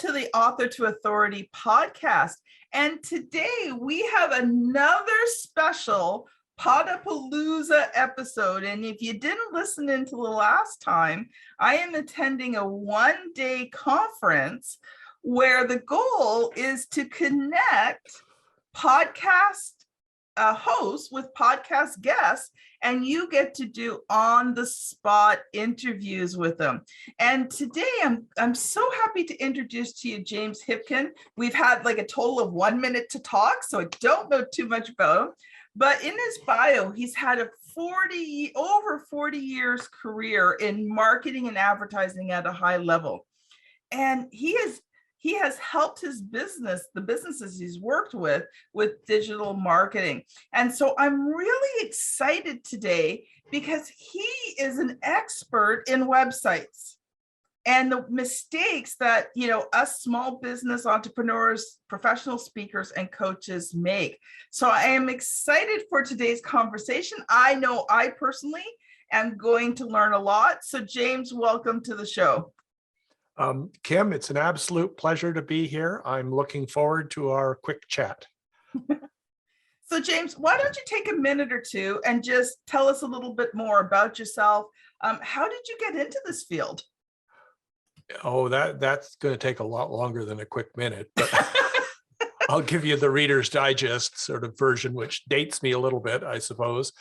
to the Author to Authority podcast. And today we have another special Podapalooza episode. And if you didn't listen into the last time, I am attending a one-day conference where the goal is to connect podcast hosts with podcast guests, and you get to do on-the-spot interviews with them. And today I'm so happy to introduce to you James Hipkin. We've had like a total of 1 minute to talk, so I don't know too much about him. But in his bio, he's had a over 40 years career in marketing and advertising at a high level. And he has helped his business, the businesses he's worked with digital marketing. And so I'm really excited today because he is an expert in websites and the mistakes that, us small business entrepreneurs, professional speakers, and coaches make. So I am excited for today's conversation. I know I personally am going to learn a lot. So James, welcome to the show. Kim, it's an absolute pleasure to be here. I'm looking forward to our quick chat. So James, why don't you take a minute or two and just tell us a little bit more about yourself? How did you get into this field? Oh, that's going to take a lot longer than a quick minute, but I'll give you the Reader's Digest sort of version, which dates me a little bit, I suppose.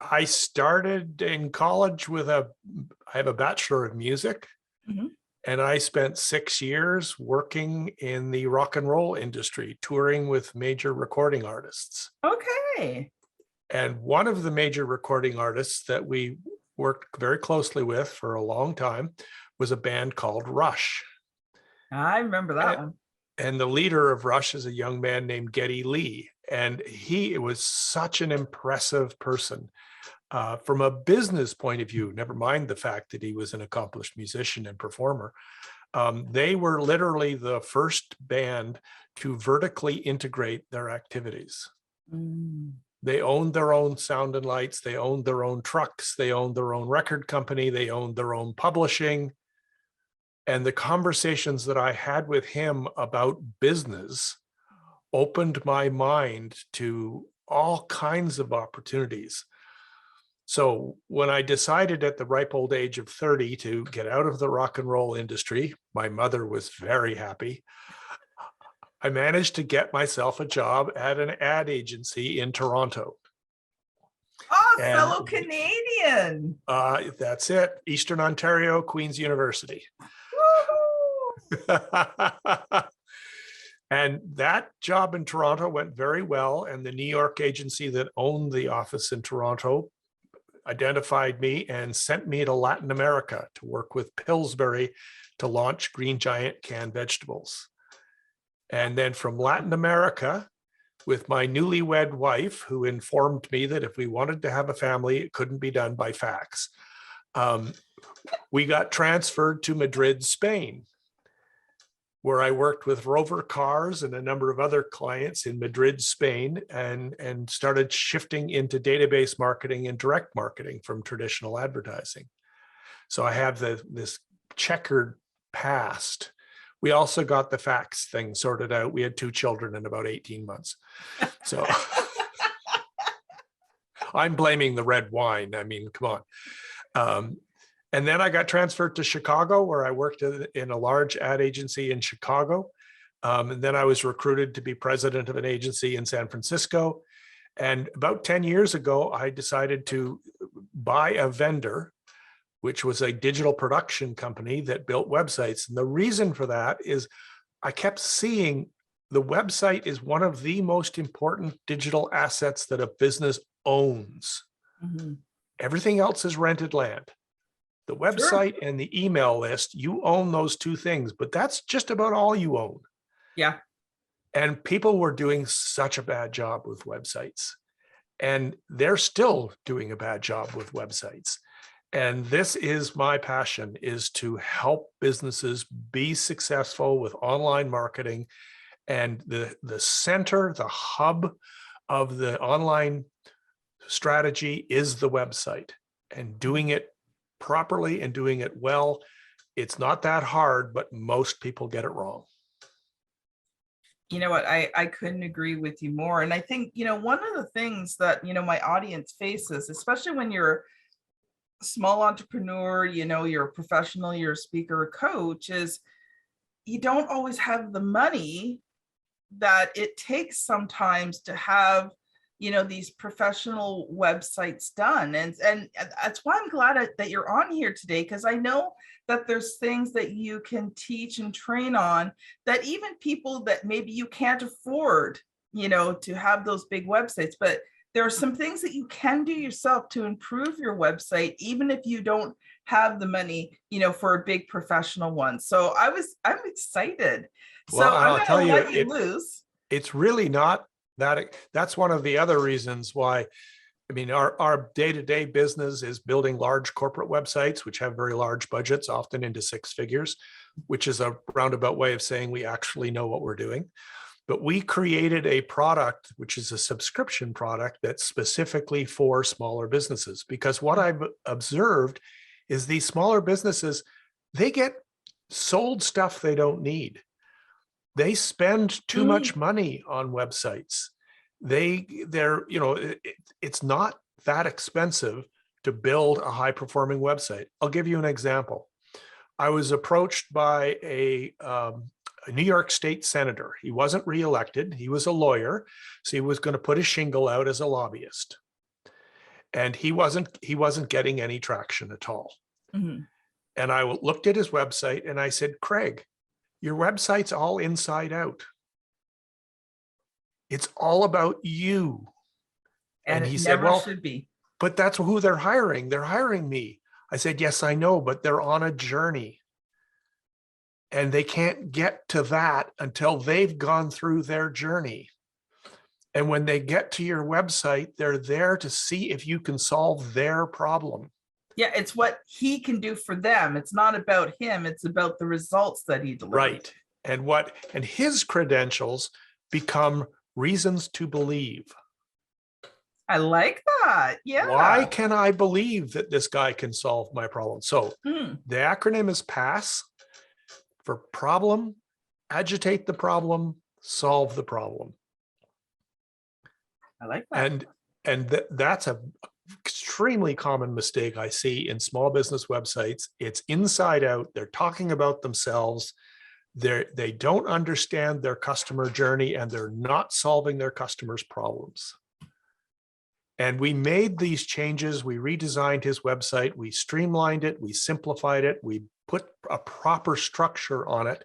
I started in college I have a Bachelor of Music, and I spent 6 years working in the rock and roll industry, touring with major recording artists. Okay. And one of the major recording artists that we worked very closely with for a long time was a band called Rush. I remember that one. And the leader of Rush is a young man named Geddy Lee. And he was such an impressive person. From a business point of view, never mind the fact that he was an accomplished musician and performer, they were literally the first band to vertically integrate their activities. They owned their own sound and lights, they owned their own trucks, they owned their own record company, they owned their own publishing. And the conversations that I had with him about business opened my mind to all kinds of opportunities. So when I decided at the ripe old age of 30 to get out of the rock and roll industry, my mother was very happy. I managed to get myself a job at an ad agency in Toronto. Oh, fellow Canadian. That's it. Eastern Ontario, Queen's University. And that job in Toronto went very well. And the New York agency that owned the office in Toronto identified me and sent me to Latin America to work with Pillsbury to launch Green Giant canned vegetables. And then from Latin America, with my newlywed wife, who informed me that if we wanted to have a family, it couldn't be done by fax, we got transferred to Madrid, Spain, where I worked with Rover Cars and a number of other clients in Madrid, Spain, and started shifting into database marketing and direct marketing from traditional advertising. So I have this checkered past. We also got the fax thing sorted out. We had 2 children in about 18 months. So I'm blaming the red wine. I mean, come on. And then I got transferred to Chicago, where I worked in a large ad agency in Chicago. And then I was recruited to be president of an agency in San Francisco. And about 10 years ago, I decided to buy a vendor, which was a digital production company that built websites. And the reason for that is I kept seeing the website is one of the most important digital assets that a business owns. Everything else is rented land. The website and the email list, you own those 2 things, but that's just about all you own. Yeah. And people were doing such a bad job with websites. And they're still doing a bad job with websites. And this is my passion, is to help businesses be successful with online marketing. And the center, the hub of the online strategy is the website, and doing it properly and doing it well it's not that hard, but most people get it wrong. You know what, I couldn't agree with you more. And I think, one of the things that, my audience faces, especially when you're a small entrepreneur, you're a professional, you're a speaker, a coach, is you don't always have the money that it takes sometimes to have these professional websites done. And that's why I'm glad that you're on here today, because I know that there's things that you can teach and train on that even people that maybe you can't afford to have those big websites, but there are some things that you can do yourself to improve your website, even if you don't have the money for a big professional one. So I'm excited. So Well, I'm I'll going tell to you, let you loose. it's really not that. That's one of the other reasons why. I mean, our day-to-day business is building large corporate websites, which have very large budgets, often into six figures, which is a roundabout way of saying we actually know what we're doing. But we created a product, which is a subscription product that's specifically for smaller businesses, because what I've observed is these smaller businesses, they get sold stuff they don't need. They spend too much money on websites. It's not that expensive to build a high performing website. I'll give you an example. I was approached by a New York State senator. He wasn't reelected. He was a lawyer. So he was going to put a shingle out as a lobbyist. And he wasn't getting any traction at all. Mm-hmm. And I looked at his website and I said, Craig, your website's all inside out. It's all about you. And he it said, never well, should be. but that's who they're hiring. They're hiring me. I said, yes, I know, but they're on a journey. And they can't get to that until they've gone through their journey. And when they get to your website, they're there to see if you can solve their problem. Yeah, it's what he can do for them. It's not about him. It's about the results that he delivers. Right. And his credentials become reasons to believe. I like that. Yeah. Why can I believe that this guy can solve my problem? So the acronym is PASS, for problem, agitate the problem, solve the problem. I like that. And that's a extremely common mistake I see in small business websites. It's inside out. They're talking about themselves. They don't understand their customer journey, and they're not solving their customers' problems. And we made these changes. We redesigned his website. We streamlined it. We simplified it. We put a proper structure on it.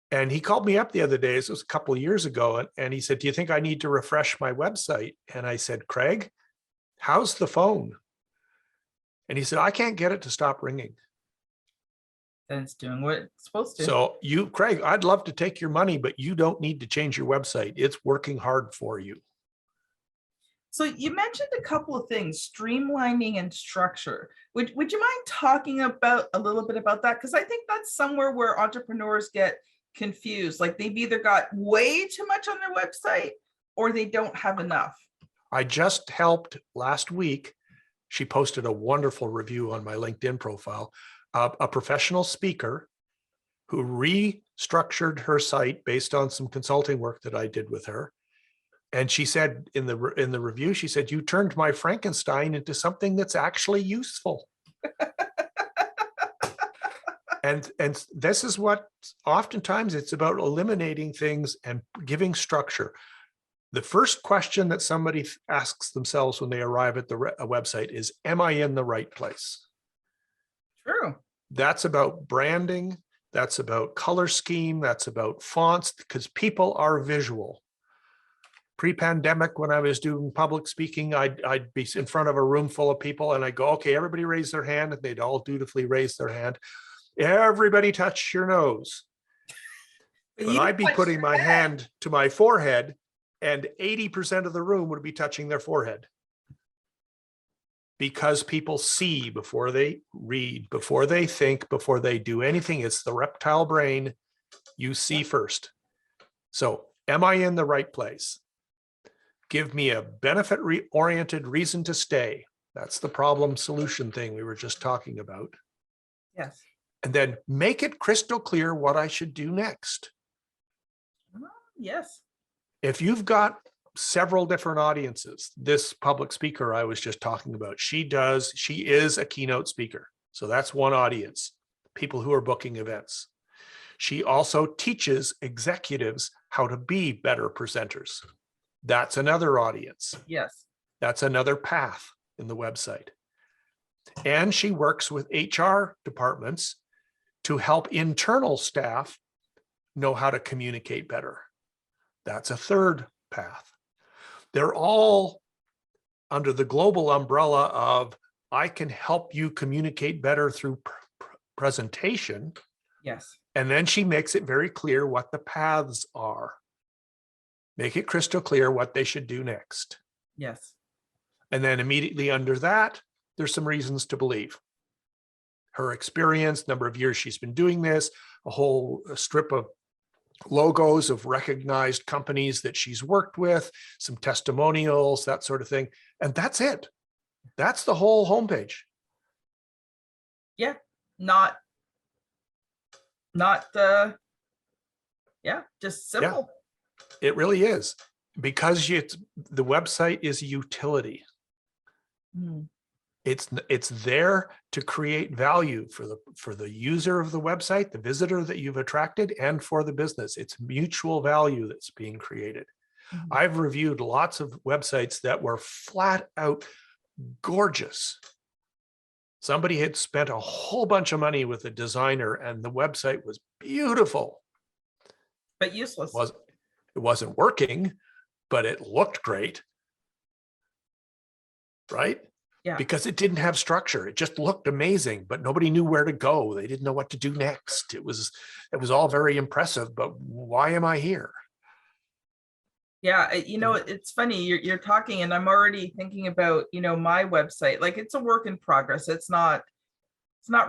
And he called me up the other day, this was a couple of years ago, and he said, do you think I need to refresh my website? And I said, Craig, how's the phone? And he said, I can't get it to stop ringing. And it's doing what it's supposed to. So Craig, I'd love to take your money, but you don't need to change your website. It's working hard for you. So you mentioned a couple of things, streamlining and structure. Would you mind talking about a little bit about that? Because I think that's somewhere where entrepreneurs get confused. Like they've either got way too much on their website or they don't have enough. I just helped last week. She posted a wonderful review on my LinkedIn profile, a professional speaker who restructured her site based on some consulting work that I did with her. And she said in the review, she said, you turned my Frankenstein into something that's actually useful. And this is what oftentimes it's about, eliminating things and giving structure. The first question that somebody asks themselves when they arrive at a website is, am I in the right place? True. That's about branding. That's about color scheme. That's about fonts, because people are visual. Pre-pandemic, when I was doing public speaking, I'd be in front of a room full of people and I'd go, okay, everybody raise their hand, and they'd all dutifully raise their hand. Everybody touch your nose. But I'd be putting my hand to my forehead, and 80% of the room would be touching their forehead. Because people see before they read, before they think, before they do anything. It's the reptile brain. You see first. So am I in the right place? Give me a benefit-oriented reason to stay. That's the problem solution thing we were just talking about. Yes. And then make it crystal clear what I should do next. Yes. If you've got several different audiences, this public speaker I was just talking about, she is a keynote speaker. So that's one audience, people who are booking events. She also teaches executives how to be better presenters. That's another audience. Yes. That's another path in the website. And she works with HR departments to help internal staff know how to communicate better. That's a third path. They're all under the global umbrella of, I can help you communicate better through presentation. Yes. And then she makes it very clear what the paths are. Make it crystal clear what they should do next. Yes. And then immediately under that, there's some reasons to believe. Her experience, number of years she's been doing this, a whole strip of logos of recognized companies that she's worked with, some testimonials, that sort of thing. And that's it. That's the whole homepage. Yeah. Not just simple. Yeah, it really is, because the website is a utility. Mm. It's there to create value for the user of the website, the visitor that you've attracted, and for the business. It's mutual value that's being created. Mm-hmm. I've reviewed lots of websites that were flat out gorgeous. Somebody had spent a whole bunch of money with a designer and the website was beautiful. But useless. It wasn't working, but it looked great. Right? Yeah. Because it didn't have structure. It just looked amazing, but nobody knew where to go. They didn't know what to do next. It was all very impressive, but why am I here? Yeah, it's funny, you're talking and I'm already thinking about, my website. Like, it's a work in progress. It's not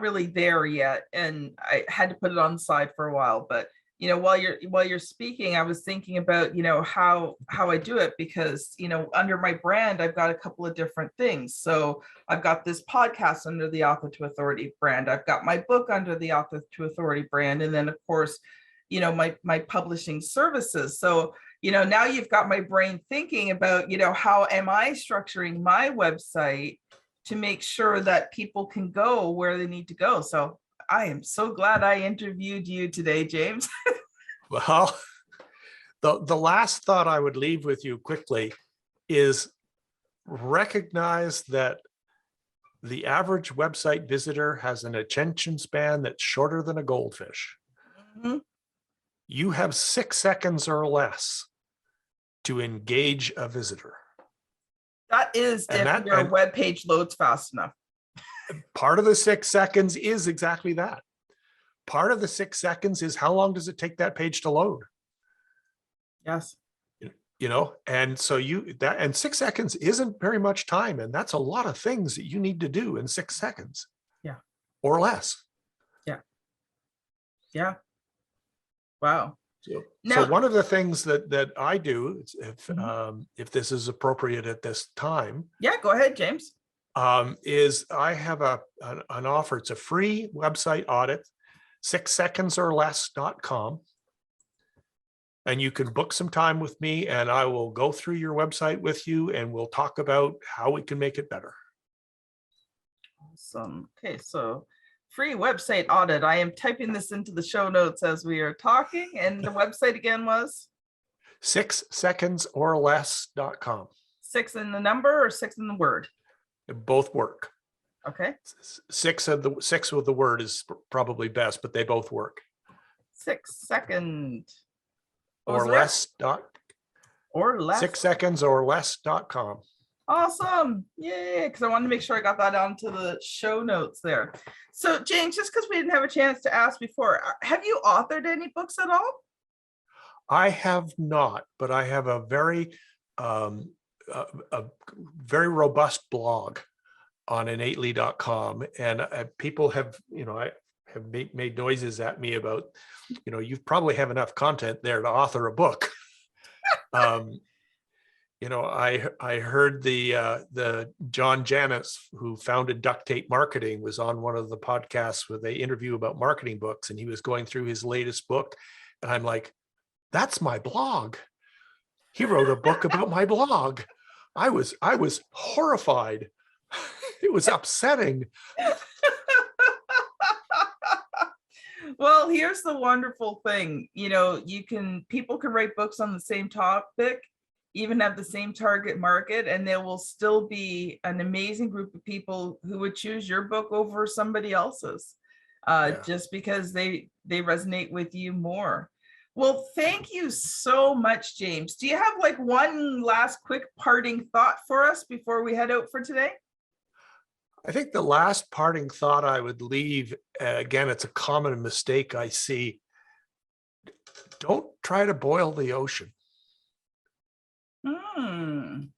really there yet. And I had to put it on the side for a while, but while you're speaking, I was thinking about, how I do it, because, under my brand, I've got a couple of different things. So I've got this podcast under the Author to Authority brand. I've got my book under the Author to Authority brand. And then of course, my publishing services. So, now you've got my brain thinking about, how am I structuring my website to make sure that people can go where they need to go. So I am so glad I interviewed you today, James. Well, the last thought I would leave with you quickly is recognize that the average website visitor has an attention span that's shorter than a goldfish. Mm-hmm. You have 6 seconds or less to engage a visitor. That is if your web page loads fast enough. Part of the 6 seconds is exactly that. Part of the 6 seconds is how long does it take that page to load? Yes. And so and 6 seconds isn't very much time. And that's a lot of things that you need to do in 6 seconds. Yeah. Or less. Yeah. Yeah. Wow. So one of the things that I do, if this is appropriate at this time. Yeah, go ahead, James. Is I have an offer. It's a free website audit, 6secondsorless.com. And you can book some time with me and I will go through your website with you and we'll talk about how we can make it better. Awesome. Okay, so free website audit. I am typing this into the show notes as we are talking. And the website again was? 6secondsorless.com. 6 in the number or 6 in the word? Both work. Okay. 6 with the word is probably best, but they both work. 6 second. Or less. Or less. 6secondsorless.com. Awesome. Yay. Because I wanted to make sure I got that onto the show notes there. So James, just because we didn't have a chance to ask before, have you authored any books at all? I have not, but I have a very robust blog on innately.com. And people have, have made noises at me about, you probably have enough content there to author a book. I heard the John Janis, who founded Duct Tape Marketing, was on one of the podcasts where they interview about marketing books, and he was going through his latest book, and I'm like, that's my blog. He wrote a book about my blog. I was horrified. It was upsetting. Well, here's the wonderful thing. People can write books on the same topic, even have the same target market, and there will still be an amazing group of people who would choose your book over somebody else's, just because they resonate with you more. Well, thank you so much, James. Do you have like one last quick parting thought for us before we head out for today? I think the last parting thought I would leave, again, it's a common mistake I see. Don't try to boil the ocean.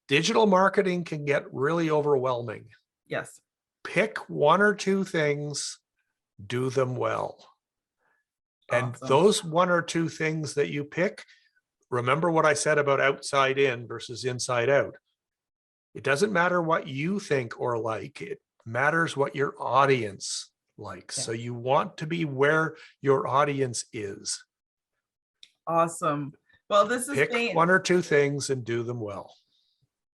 Digital marketing can get really overwhelming. Yes. Pick one or two things, do them well. And Awesome. those one or two things that you pick, remember what I said about outside in versus inside out. It doesn't matter what you think or like, it matters what your audience likes. So you want to be where your audience is. Awesome. Well, this is pick one or two things and do them well.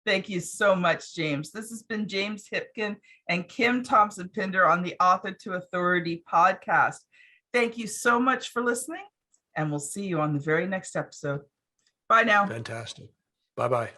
Thank you so much, James. This has been James Hipkin and Kim Thompson-Pinder on the Author to Authority podcast. Thank you so much for listening, and we'll see you on the very next episode. Bye now. Fantastic. Bye-bye.